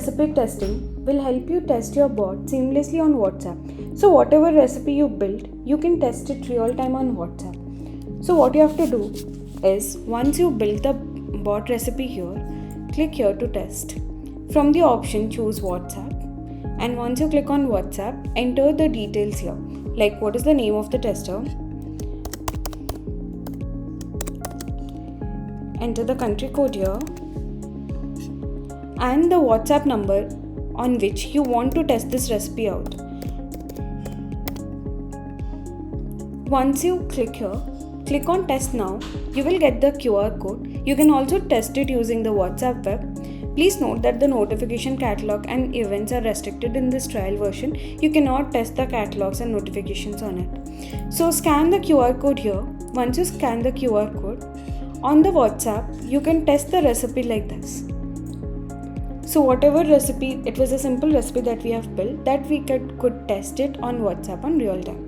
recipe testing will help you test your bot seamlessly on WhatsApp. So whatever recipe you build, you can test it real time on WhatsApp. So what you have to do is, once you build the bot recipe here, click here to test. From the option, choose WhatsApp, and once you click on WhatsApp, enter the details here, like what is the name of the tester, enter the country code here, and the WhatsApp number on which you want to test this recipe out. Once you click here, click on test now, you will get the QR code. You can also test it using the WhatsApp web. Please note that the notification catalog and events are restricted in this trial version. You cannot test the catalogs and notifications on it. So scan the QR code here. Once you scan the QR code, on the WhatsApp, you can test the recipe like this. So whatever recipe, it was a simple recipe that we have built, that we could test it on WhatsApp on real time.